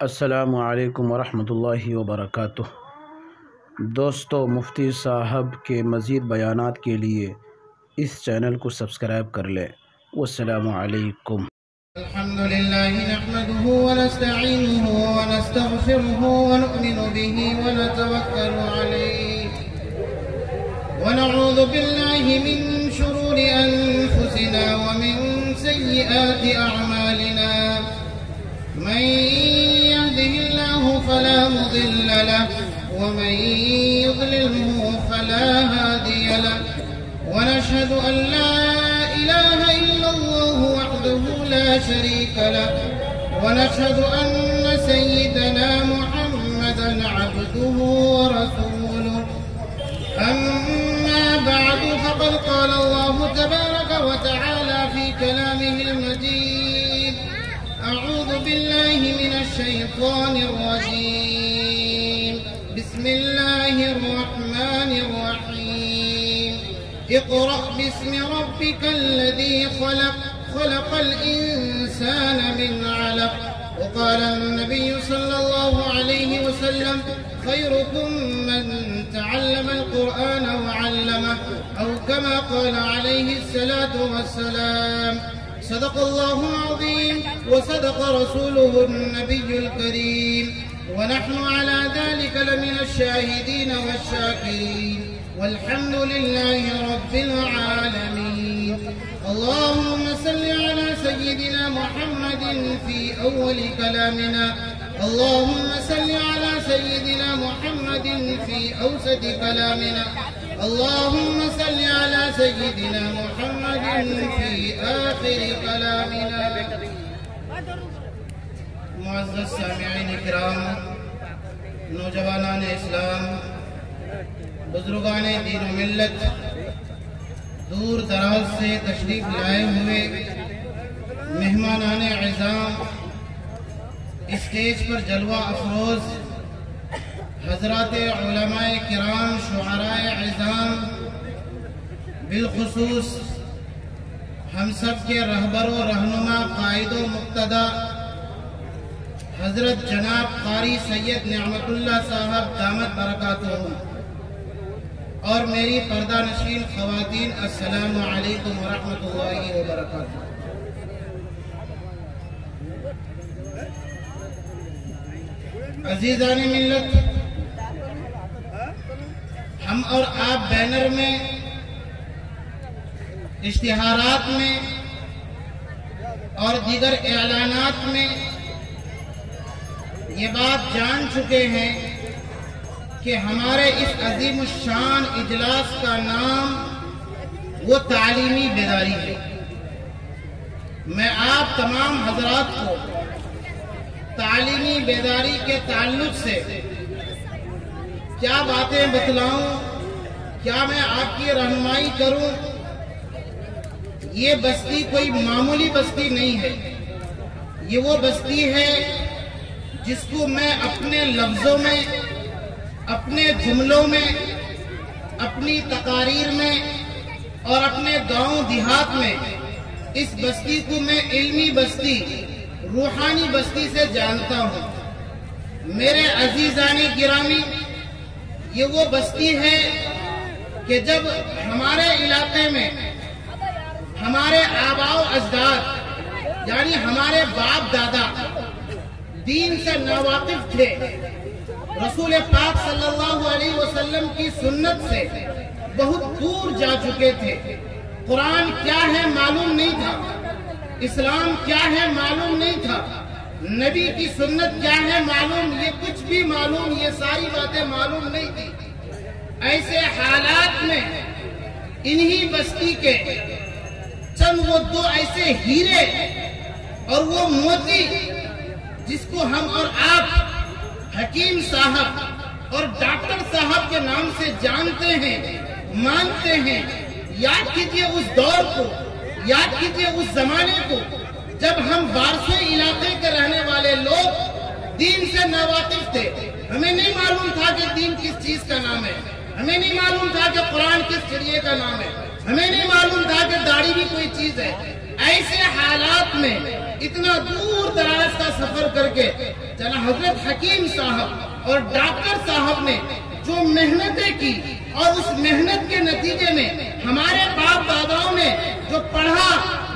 السلام علیکم ورحمۃ اللہ وبرکاتہ۔ دوستو، مفتی صاحب کے مزید بیانات کے لیے اس چینل کو سبسکرائب کر لیں۔ والسلام علیکم۔ الحمد لله نحمده ونستعينه ونستغفره ونؤمن به ونتوكل عليه ونعوذ بالله من شرور أنفسنا ومن سيئات أعمالنا من يهده الله فلا مضل له ومن يضلله فلا هادي له ونشهد أن لا إله إلا الله وحده لا شريك له ونشهد أن سيدنا محمدا عبده ورسوله أما بعد فقد قال الله تبارك وتعالى في كلامه المجيد أعوذ بالله من الشيطان الرجيم بسم الله الرحمن الرحيم اقرأ باسم ربك الذي خلق الإنسان من علق وقال النبي صلى الله عليه وسلم خيركم من تعلم القرآن وعلمه أو كما قال عليه الصلاة والسلام صدق الله العظيم وصدق رسوله النبي الكريم ونحن على ذلك لمن الشاهدين والشاكرين والحمد لله رب العالمين اللهم صل على سيدنا محمد في أول كلامنا اللهم صل على سيدنا محمد في أوسط كلامنا اللهم صل على سيدنا محمد في آخر كلامنا معزز سامعین کرام، نوجوانان اسلام، بزرگان دین و ملت، دور دراز سے تشریف لائے ہوئے مہمانان اعظام، اسٹیج پر جلوہ افروز حضرات علماء کرام، شعراء اعظام، بالخصوص ہم سب کے رہبر و رہنما، قائد و مقتدی حضرت جناب قاری سید نعمت اللہ صاحب دامت برکاتہم، اور میری پردہ نشین خواتین، السلام علیکم ورحمۃ اللہ وبرکاتہ۔ عزیزان ملت، ہم اور آپ بینر میں، اشتہارات میں اور دیگر اعلانات میں یہ بات جان چکے ہیں کہ ہمارے اس عظیم الشان اجلاس کا نام وہ تعلیمی بیداری ہے۔ میں آپ تمام حضرات کو تعلیمی بیداری کے تعلق سے کیا باتیں بتلاؤں، کیا میں آپ کی رہنمائی کروں۔ یہ بستی کوئی معمولی بستی نہیں ہے، یہ وہ بستی ہے جس کو میں اپنے لفظوں میں، اپنے جملوں میں، اپنی تقاریر میں اور اپنے گاؤں دیہات میں، اس بستی کو میں علمی بستی، روحانی بستی سے جانتا ہوں۔ میرے عزیزان گرامی، یہ وہ بستی ہے کہ جب ہمارے علاقے میں ہمارے آباء و اجداد یعنی ہمارے باپ دادا دین سے ناواقف تھے، رسول پاک صلی اللہ علیہ وسلم کی سنت سے بہت دور جا چکے تھے، قرآن کیا ہے معلوم نہیں تھا، اسلام کیا ہے معلوم نہیں تھا، نبی کی سنت کیا ہے معلوم، یہ کچھ بھی معلوم، یہ ساری باتیں معلوم نہیں تھی۔ ایسے حالات میں انہی بستی کے چند وہ دو ایسے ہیرے اور وہ موتی جس کو ہم اور آپ حکیم صاحب اور ڈاکٹر صاحب کے نام سے جانتے ہیں، مانتے ہیں، یاد کیجئے اس دور کو، یاد کیجئے اس زمانے کو جب ہم بارسو علاقے کے رہنے والے لوگ دین سے ناواقف تھے۔ ہمیں نہیں معلوم تھا کہ دین کس چیز کا نام ہے، ہمیں نہیں معلوم تھا کہ قرآن کس چڑیے کا نام ہے، ہمیں نہیں معلوم تھا کہ داڑھی بھی کوئی چیز ہے۔ ایسے حالات میں اتنا دور دراز کا سفر کر کے جناب حضرت حکیم صاحب اور ڈاکٹر صاحب نے جو محنتیں کی اور اس محنت کے نتیجے میں ہمارے باپ داداؤں نے جو پڑھا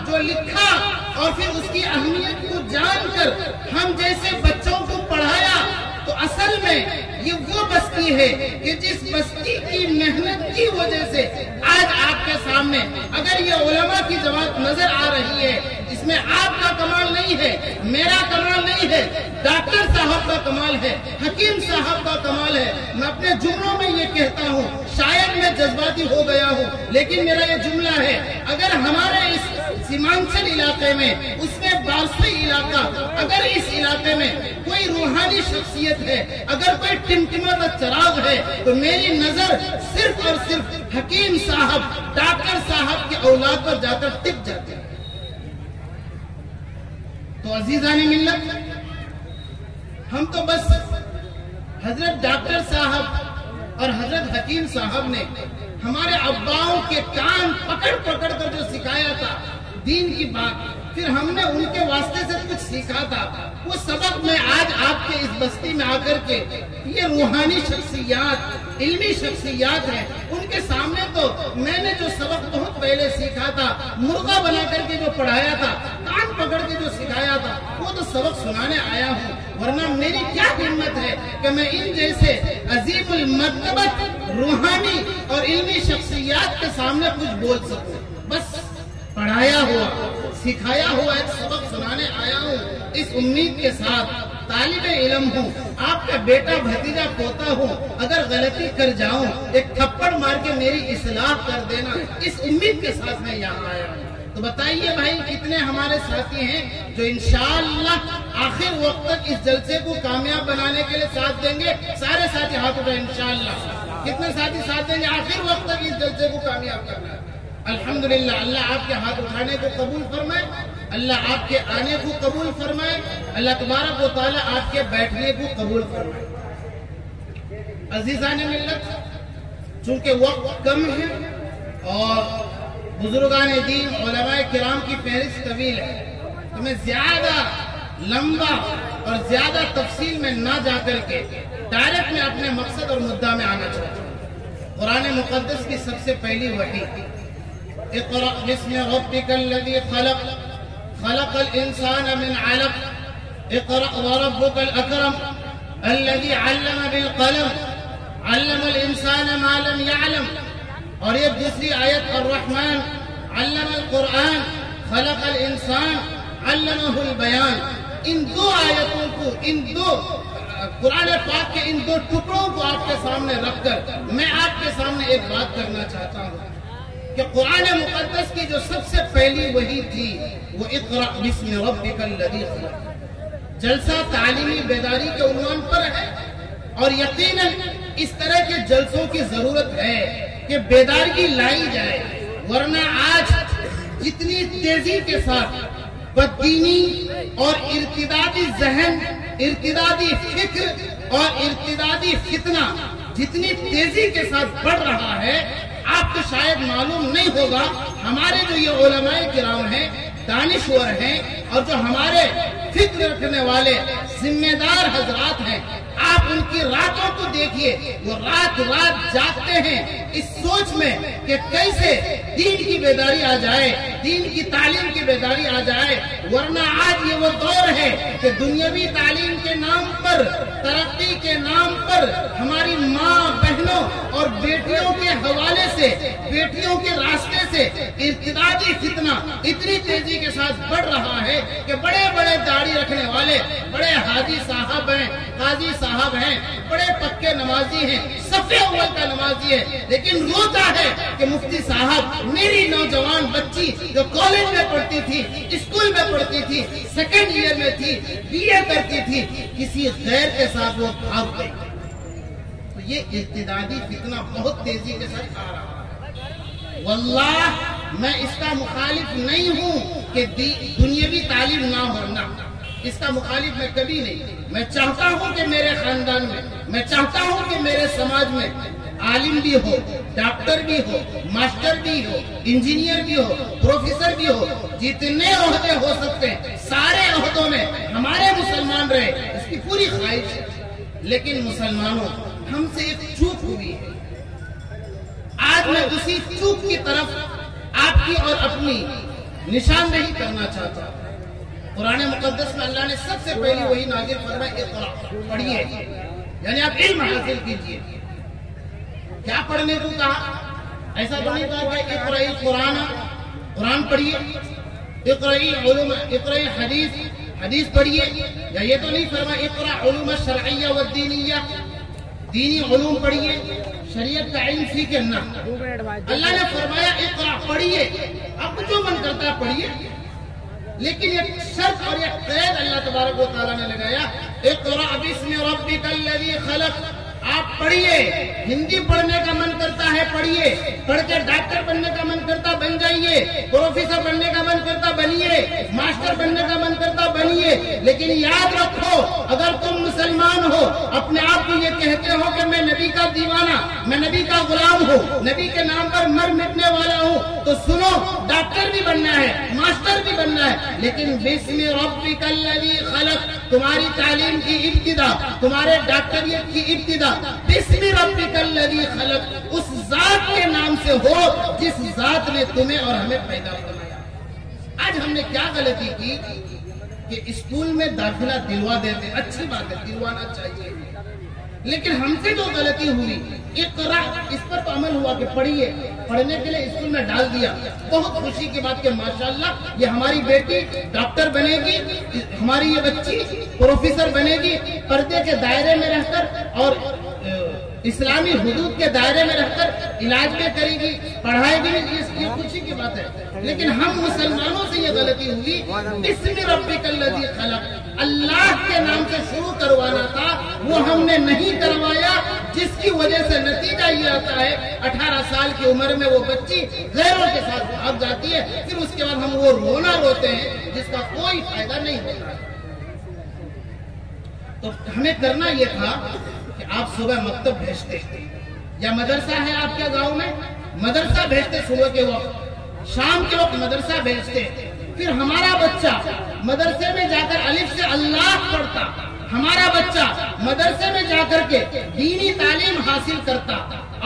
جو لکھا اور پھر اس کی اہمیت کو جان کر ہم جیسے بچوں کو پڑھایا، تو اصل میں یہ وہ بستی ہے کہ جس بستی کی محنت کی وجہ سے آج آپ کے سامنے اگر یہ علماء کی جماعت نظر آ رہی ہے، اس میں آپ کا کمال نہیں ہے، میرا کمال نہیں ہے، ڈاکٹر صاحب کا کمال ہے، حکیم صاحب کا کمال ہے۔ میں اپنے جملوں میں یہ کہتا ہوں، شاید میں جذباتی ہو گیا ہوں، لیکن میرا یہ جملہ ہے، اگر ہمارے اس سیمانچل علاقے میں، اس میں بارسی علاقہ، اگر اس علاقے میں کوئی روحانی شخصیت ہے، اگر کوئی ٹمٹماتا چراغ ہے، تو میری نظر صرف اور صرف حکیم صاحب ڈاکٹر صاحب کی اولاد پر جا کر ٹک جاتی ہے۔ تو عزیزان ملت، ہم تو بس حضرت ڈاکٹر صاحب اور حضرت حکیم صاحب نے ہمارے اباؤں کے کان پکڑ پکڑ کر جو سکھایا تھا دین کی بات، پھر ہم نے ان کے واسطے سے کچھ سیکھا تھا، وہ سبق میں آج آپ کے اس بستی میں آ کر کے یہ روحانی شخصیات، علمی شخصیات ہیں، ان کے سامنے تو میں نے جو سبق بہت پہلے سیکھا تھا، مرغا بنا کر کے جو پڑھایا تھا، کان پکڑ کے جو سکھایا تھا، وہ تو سبق سنانے آیا ہوں، ورنہ میری کیا ہمت ہے کہ میں ان جیسے عظیم المرتبت روحانی اور علمی شخصیات کے سامنے کچھ بول سکوں۔ بس پڑھایا ہوا، سکھایا ہوا ایک سبق سنانے آیا ہوں، اس امید کے ساتھ طالب علم ہوں، آپ کا بیٹا بھتیجا پوتا ہوں، اگر غلطی کر جاؤں ایک تھپڑ مار کے میری اصلاح کر دینا، اس امید کے ساتھ میں یہاں آیا ہوں۔ تو بتائیے بھائی، کتنے ہمارے ساتھی ہیں جو انشاءاللہ آخر وقت تک اس جلسے کو کامیاب بنانے کے لیے ساتھ دیں گے؟ سارے ساتھی ہاتھ اٹھائیں انشاءاللہ۔ کتنے ساتھی ساتھ دیں گے آخر وقت تک اس جلسے کو کامیاب کرنا ہے؟ الحمدللہ، اللہ آپ کے ہاتھ اٹھانے کو قبول فرمائے، اللہ آپ کے آنے کو قبول فرمائے، اللہ تبارک و تعالی آپ کے بیٹھنے کو قبول فرمائے۔ عزیزان ملت، چونکہ وقت کم ہے اور بزرگان دین علماء کرام کی فہرست طویل ہے، تو میں زیادہ لمبا اور زیادہ تفصیل میں نہ جا کر کے ڈائریکٹ میں اپنے مقصد اور مدعا میں آنا چاہتا ہوں۔ قرآن مقدس کی سب سے پہلی وحی، اقرأ باسم ربك الذي خلق خلق الانسان من علق اقرأ وربك الاكرم الذي علم بالقلم علم الانسان ما لم يعلم، اور یہ دوسری آیت الرحمن علم القرآن خلق الانسان علمه البیان۔ ان دو آیتوں کو، ان دو قرآن پاک کے ان دو ٹکڑوں کو آپ کے سامنے رکھ کر میں آپ کے سامنے ایک بات کرنا چاہتا ہوں کہ قرآن مقدس کی جو سب سے پہلی وحی تھی وہ اقرأ باسم ربک الذی خلق، جلسہ تعلیمی بیداری کے عنوان پر ہے، اور یقیناً اس طرح کے جلسوں کی ضرورت ہے کہ بیداری لائی جائے، ورنہ آج جتنی تیزی کے ساتھ بددینی اور ارتدادی ذہن، ارتدادی فکر اور ارتدادی فتنہ جتنی تیزی کے ساتھ بڑھ رہا ہے، آپ کو شاید معلوم نہیں ہوگا، ہمارے جو یہ علماء کرام ہیں، دانشور ہیں، اور جو ہمارے فکر رکھنے والے ذمہ دار حضرات ہیں، آپ ان کی راتوں کو دیکھیے، وہ رات رات جاگتے ہیں اس سوچ میں کہ کیسے دین کی بیداری آ جائے، دین کی تعلیم کی بیداری آ جائے، ورنہ آج یہ وہ دور ہے کہ دنیاوی تعلیم کے نام پر، ترقی کے نام پر ہماری ماں بہنوں اور بیٹیوں کے حوالے سے، بیٹیوں کے راستے سے ارتدادی فتنہ اتنی تیزی کے ساتھ بڑھ رہا ہے کہ بڑے بڑے داڑھی رکھنے والے، بڑے حاجی صاحب ہیں، قاضی صاحب ہیں، بڑے پکے نمازی ہیں، صف اول کا نمازی ہے، لیکن روتا ہے کہ مفتی صاحب میری نوجوان بچی جو کالج میں پڑھتی تھی، اسکول میں پڑھتی تھی، سیکنڈ ایئر میں تھی، بی اے کرتی تھی، کسی غیر کے ساتھ وہ بھاگ گئی۔ تو یہ ارتدادی فتنہ بہت تیزی کے ساتھ آ رہا ہے۔ واللہ میں اس کا مخالف نہیں ہوں کہ دنیاوی تعلیم نہ ہونا، اس کا مخالف میں کبھی نہیں۔ میں چاہتا ہوں کہ میرے خاندان میں، میں چاہتا ہوں کہ میرے سماج میں عالم بھی ہو، डॉक्टर भी हो, मास्टर भी हो, इंजीनियर भी हो, प्रोफेसर भी हो, जितने ओहदे हो सकते हैं सारे ओहदों में हमारे मुसलमान रहे, इसकी पूरी ख्वाहिश है। लेकिन मुसलमानों, हमसे एक चूक हुई है। आज मैं उसी चूक की तरफ आपकी और अपनी निशानदेही करना चाहता हूं। कुरान मुकद्दस में अल्लाह ने सबसे पहले वही नाज़िल फरमाया, इक़रा, पढ़िए, यानी आप इल्म हासिल कीजिए। क्या पढ़ने को कहा? ऐसा तो नहीं कहा कि इक़राई कुरान, कुरान पढ़िए, इक़राई उलूम, इक़राई हदीस, हदीस पढ़िए, या ये तो नहीं फरमाया इक़रा उलूम शरइय्या व दीनिय्या, दीनी उलूम पढ़िए, शरीयत का इल्म सीखे ना। अल्लाह ने फरमाया इक़रा, पढ़िए, आपको जो मन करता है पढ़िए, लेकिन एक शर्त और एक कैद अल्लाह तबारक व तआला ने लगाया, इक़रा बिस्मि रब्बिकल लज़ी खलक़। आप पढ़िए, हिंदी पढ़ने का मन करता है पढ़िए, पढ़ के डॉक्टर बनने का मन करता बन जाइए, प्रोफेसर बनने का मन करता बनिए, मास्टर बनने का मन करता बनिए, लेकिन याद रखो, अगर तुम मुसलमान हो, अपने आप को ये कहते हो कि मैं नबी का दीवाना, मैं नबी का गुलाम हूँ, नबी के नाम पर मर मिटने वाला हूँ, तो सुनो, डॉक्टर भी बनना है, मास्टर भी बनना है, लेकिन बिस्मि रब्बिकल लज़ी खलक़, तुम्हारी तालीम की इब्तिदा, तुम्हारे डॉक्टरियत की इब्तिदा बिस्मि रब्बिकल लज़ी खलक़, उस जात के नाम से हो जिस जात ने तुम्हें और हमें पैदा बनाया। आज हमने क्या गलती की कि स्कूल में दाखिला दिलवा देते, अच्छी बात है, दिलवाना चाहिए, लेकिन हमसे जो गलती हुई, इक़रा, इस पर तो अमल हुआ कि पढ़िए, पढ़ने के लिए स्कूल में डाल दिया। बहुत खुशी की बात कि माशाअल्लाह ये हमारी बेटी डॉक्टर बनेगी, हमारी ये बच्ची प्रोफेसर बनेगी, पर्दे के दायरे में रहकर और इस्लामी हुदूद के दायरे में रहकर इलाज भी करेगी, पढ़ाएगी, ये खुशी की बात है। लेकिन हम मुसलमानों से ये गलती हुई, बिस्मि रब्बिकल लज़ी खलक़, अल्लाह के नाम से शुरू करवाना था, वो हमने नहीं करवाया, जिसकी वजह से नतीजा ये आता है 18 साल की उम्र में वो बच्ची गैरों के साथ भाग जाती है, फिर उसके बाद हम वो रोना रोते हैं जिसका कोई फायदा नहीं होता। तो हमें करना ये था कि आप सुबह मकतब भेजते, या मदरसा है आपके गांव में, मदरसा भेजते सुबह के वक्त, शाम के वक्त मदरसा भेजते, फिर हमारा बच्चा मदरसे में जाकर अलिफ से अल्लाह पढ़ता, हमारा बच्चा मदरसे में जाकर के दीनी तालीम हासिल करता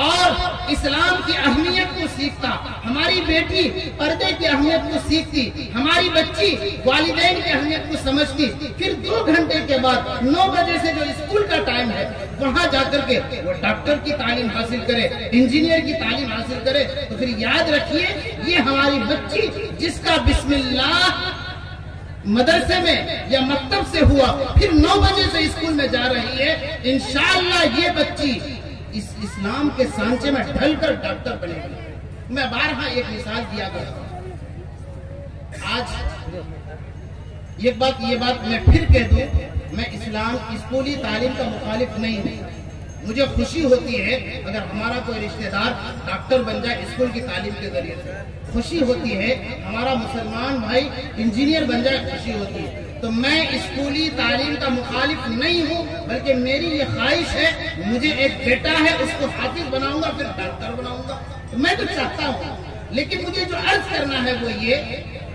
और इस्लाम की अहमियत को सीखता, हमारी बेटी पर्दे की अहमियत को सीखती, हमारी बच्ची वालिदैन की अहमियत को समझती, फिर 2 घंटे के बाद 9 बजे से जो स्कूल का टाइम है वहाँ जाकर के वो डॉक्टर की तालीम हासिल करे, इंजीनियर की तालीम हासिल करे, तो फिर याद रखिए ये हमारी बच्ची जिसका बिस्मिल्लाह मदरसे में या मकतब से हुआ, फिर 9 बजे से स्कूल में जा रही है, इंशाअल्लाह ये बच्ची इस इस्लाम के सांचे में ढलकर डॉक्टर बनेगी। मैं बारहा एक मिसाल दिया गया। आज ये बात मैं फिर कह दूं, मैं इस्लाम स्कूली तालीम का मुखालिफ नहीं हूं। मुझे खुशी होती है अगर हमारा कोई रिश्तेदार डॉक्टर बन जाए स्कूल की तालीम के जरिए से, खुशी होती है हमारा मुसलमान भाई इंजीनियर बन जाए, खुशी होती है। तो मैं स्कूली तालीम का मुखालिफ नहीं हूँ, बल्कि मेरी ये ख्वाहिश है, मुझे एक बेटा है उसको हाफिज बनाऊंगा, फिर डॉक्टर बनाऊंगा, तो मैं तो चाहता हूँ। लेकिन मुझे जो अर्ज करना है वो ये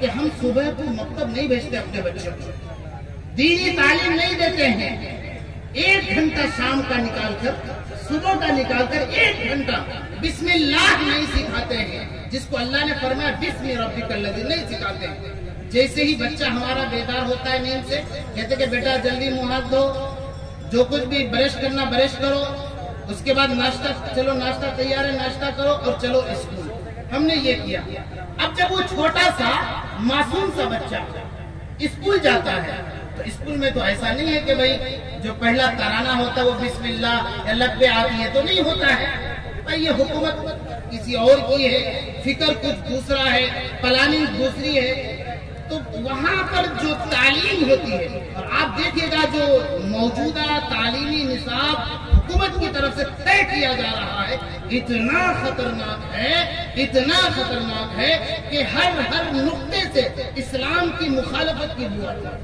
कि हम सुबह को मकतब नहीं भेजते अपने बच्चों को, दीनी तालीम नहीं देते हैं। 1 घंटा शाम का निकालकर, सुबह का निकालकर 1 घंटा बिस्मिल्लाह नहीं सिखाते हैं, जिसको अल्लाह ने फरमाया बिस्मि रब्बिकल लज़ी, नहीं सिखाते हैं। जैसे ही बच्चा हमारा बेदार होता है नींद से, कहते कि बेटा जल्दी मुंह हाथ धो, जो कुछ भी ब्रश करना ब्रश करो, उसके बाद नाश्ता, चलो नाश्ता तैयार है, नाश्ता करो और चलो स्कूल। हमने ये किया। अब जब वो छोटा सा मासूम सा बच्चा स्कूल जाता है, तो स्कूल में तो ऐसा नहीं है कि भाई जो पहला तराना होता है वो बिस्मिल्लाह या लब्बे आती है, तो नहीं होता है भाई। ये हुकूमत किसी और की है, फिक्र कुछ दूसरा है, प्लानिंग दूसरी है। तो वहाँ पर जो तालीम होती है, और आप देखिएगा जो मौजूदा तालीमी निसाब हुकूमत की तरफ से तय किया जा रहा है, इतना खतरनाक है कि हर नुक्ते से इस्लाम की मुखालफत की हुआ है।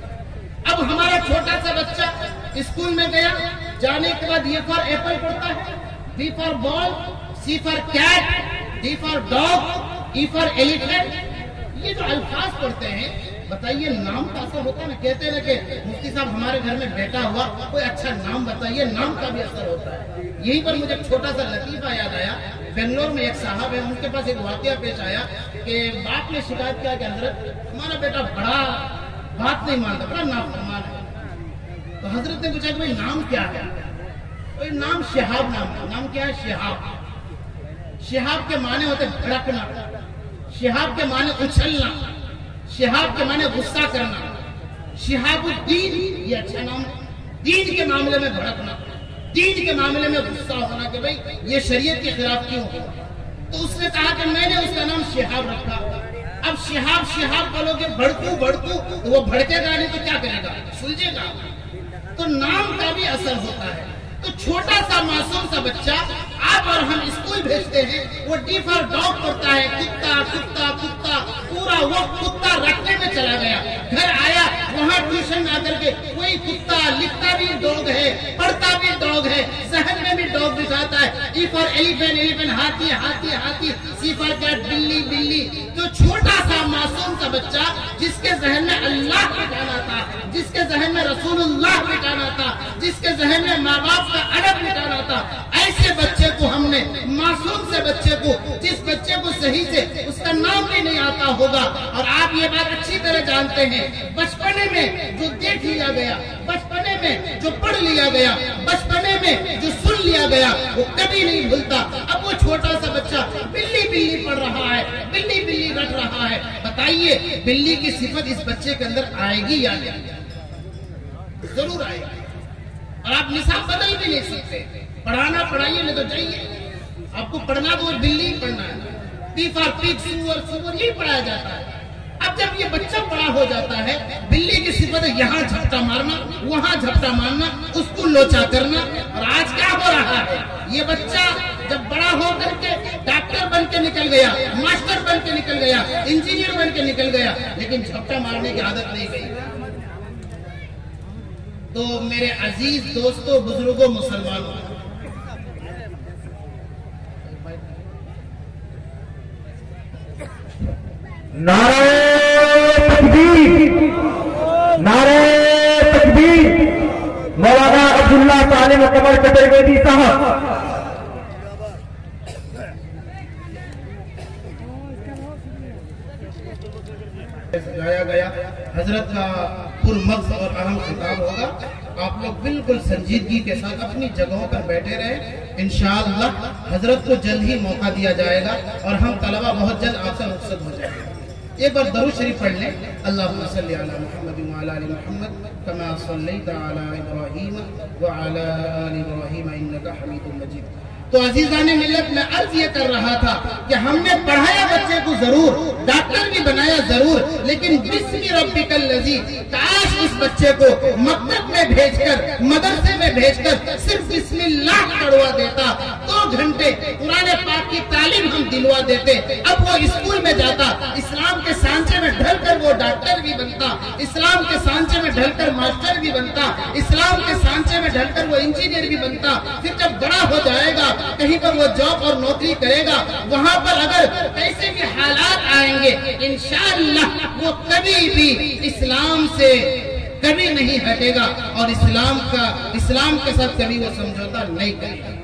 अब हमारा छोटा सा बच्चा स्कूल में गया, जाने के बाद ए फॉर एप्पल पढ़ता है, B for ball, C for cat, D for dog, E for elephant. ये जो अल्फाज पढ़ते हैं, बताइए नाम का असर होता है ना। कहते हैं ना कि मुफ्ती साहब हमारे घर में बेटा हुआ, कोई अच्छा नाम बताइए, नाम का भी असर होता है। यहीं पर मुझे छोटा सा लतीफा याद आया। बेंगलोर में एक साहब है, उनके पास एक वाकया पेश आया कि बाप ने शिकायत किया कि हजरत हमारा बेटा बड़ा बात नहीं मानता, बड़ा नाफरमान है। तो हजरत ने पूछा कि भाई नाम क्या है? तो नाम शिहाब नाम है। नाम क्या है? शिहाब। शिहाब के माने होते भड़कना, शिहाब के माने उछलना, शिहाब के माने गुस्सा करना। शिहाबुद्दीन ये अच्छा नाम है। दीन के मामले में भड़कना, दीन के मामले में गुस्सा होना कि भाई ये शरीयत के खिलाफ क्यों हो। तो उसने कहा कि मैंने उसका नाम शिहाब रखा। अब शिहाब शिहाब बोलोगे भड़कू भड़कू, तो वो भड़केगा नहीं तो क्या करेगा? सुलझेगा। तो नाम का भी असर होता है। तो छोटा सा मासूम सा बच्चा आप और हम स्कूल भेजते हैं, वो डी फॉर डॉग पढ़ता है, कुत्ता कुत्ता कुत्ता, पूरा वक्त कुत्ता रखने में चला गया। घर आया, वहाँ ट्यूशन आकर के कोई कुत्ता, लिखता भी डॉग है, पढ़ता भी डॉग है, जहन में भी डॉग दिखाता है। ई फॉर एलिफेंट, एलिफेंट, हाथी हाथी हाथी, सी फॉर कैट, बिल्ली बिल्ली। जो छोटा सा मासूम सा बच्चा जिसके जहन में अल्लाह बिठाना था, जिसके जहन में रसूलुल्लाह बिठाना था, जिसके जहन में माँ बाप का अदब बिठाना था, ऐसे बच्चे को हमने, मासूम से बच्चे को, जिस बच्चे को सही से उसका नाम भी नहीं आता होगा। और आप ये बात अच्छी तरह जानते हैं, बचपने में जो देख लिया गया, बचपने में जो पढ़ लिया गया, बचपने में जो सुन लिया गया, वो कभी नहीं भूलता। अब वो छोटा सा बच्चा बिल्ली बिल्ली पढ़ रहा है, बिल्ली बिल्ली रट रहा है। बताइए बिल्ली की सिफत इस बच्चे के अंदर आएगी या नहीं? जरूर आएगी। और आप निसाब बदल भी नहीं सकते। पढ़ाना पढ़ाइए, नहीं तो जाइए। आपको पढ़ना तो बिल्ली ही पढ़ना है। पी फॉर पिग, सुअर सुअर, यही पढ़ाया जाता है। अब जब ये बच्चा बड़ा हो जाता है, बिल्ली की सिफत है यहाँ झपटा मारना, वहाँ झपटा मारना, उसको लोचा करना। और आज क्या हो रहा है? ये बच्चा जब बड़ा हो करके डॉक्टर बन के निकल गया, मास्टर बन के निकल गया, इंजीनियर बन के निकल गया, लेकिन झपटा मारने की आदत नहीं गई। तो मेरे अजीज दोस्तों, बुजुर्गों, मुसलमानों, नारे तकबीर, नारे तकबीर। मौलाना अब्दुल्ला तालिम कमल चतुर्वेदी साहब। गाया गया हजरत का पुरमग़्ज़ और अहम खिताब होगा। आप लोग बिल्कुल संजीदगी के साथ अपनी जगहों पर बैठे रहे। इंशाअल्लाह हजरत को जल्द ही मौका दिया जाएगा और हम तलबा बहुत जल्द आपसे रुखसत हो जाएंगे। एक बार दरूद शरीफ पढ़ लें। अल्लाहुम्मा सल्ली अला मुहम्मद व अला आलि मुहम्मद कमा सल्लैता अला इब्राहीम व अला आलि इब्राहीम इन्नका हमीदुम मजीद। तो अजीज़ाने मिल्लत में अर्ज ये कर रहा था कि हमने पढ़ाया बच्चे को जरूर, डॉक्टर भी बनाया जरूर, लेकिन बिस्मि रब्बिकल लज़ी, काश उस बच्चे को मकतब में भेजकर, मदरसे में भेजकर सिर्फ बिस्मिल्लाह पढ़वा देता। 2 घंटे कुरान पाक की तालीम हम दिलवा देते। अब वो स्कूल में जाता, इस्लाम के सांचे में ढलकर वो डॉक्टर भी बनता, इस्लाम के सांचे में ढलकर मास्टर भी बनता, इस्लाम के सांचे में ढलकर वो इंजीनियर भी बनता। फिर जब बड़ा हो जाएगा, कहीं पर वो जॉब और नौकरी करेगा, वहां पर अगर कैसे भी हालात आएंगे, इंशाअल्लाह वो कभी भी इस्लाम से कभी नहीं हटेगा और इस्लाम के साथ कभी वो समझौता नहीं करेगा।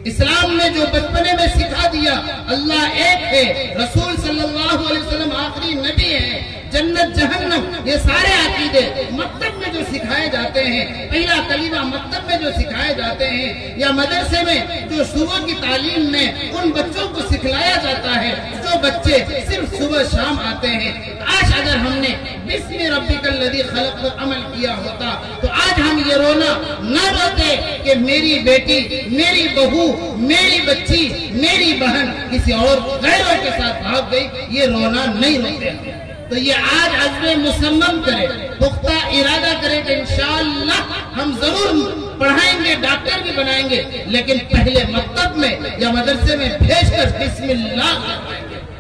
इस्लाम ने जो बचपने में सिखा दिया, अल्लाह एक है, रसूल सल्लल्लाहु अलैहि वसल्लम आखिरी नबी है, जन्नत जहन्नम, ये सारे अकीदे मकतब में जो सिखाए जाते हैं, पहला कलीमा मकतब में जो सिखाए जाते हैं, या मदरसे में जो सुबह की तालीम में उन बच्चों को सिखलाया जाता है, जो बच्चे सिर्फ सुबह शाम आते हैं। आज अगर हमने बिस्मि रब्बिकल लज़ी खलक़ पर अमल किया होता तो आज हम ये रोना न रोते कि मेरी बेटी, मेरी बहू, मेरी बच्ची, मेरी बहन किसी और गैरों के साथ भाग गई, ये रोना नहीं रोते। तो ये आज अज़्म मुसम्मम करें, पुख्ता इरादा करें कि इंशाअल्लाह हम जरूर पढ़ाएंगे, डॉक्टर भी बनाएंगे, लेकिन पहले मकतब में या मदरसे में भेजकर बिस्मिल्लाह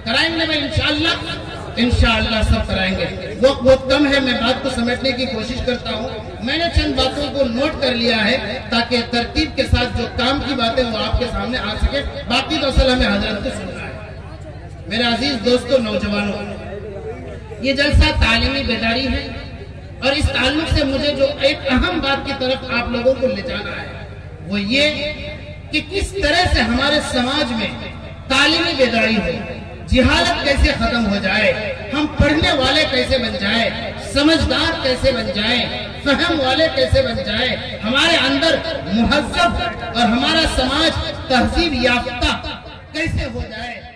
कराएंगे भाई। इंशाअल्लाह सब कराएंगे। वक्त बहुत कम है, मैं बात को समेटने की कोशिश करता हूँ। मैंने चंद बातों को नोट कर लिया है ताकि तरतीब के साथ जो काम की बातें वो आपके सामने आ सके। बाकी तो असल कलम हजरत को सुनना है। मेरे अजीज दोस्तों, नौजवानों, ये जलसा तालीमी बेदारी है और इस ताल्लुक से मुझे जो एक अहम बात की तरफ आप लोगों को ले जाना है वो ये कि किस तरह से हमारे समाज में तालीमी बेदारी हो, जिहालत कैसे खत्म हो जाए, हम पढ़ने वाले कैसे बन जाए, समझदार कैसे बन जाए, फहम वाले कैसे बन जाए, हमारे अंदर मुहज्जब और हमारा समाज तहजीब याफ्ता कैसे हो जाए।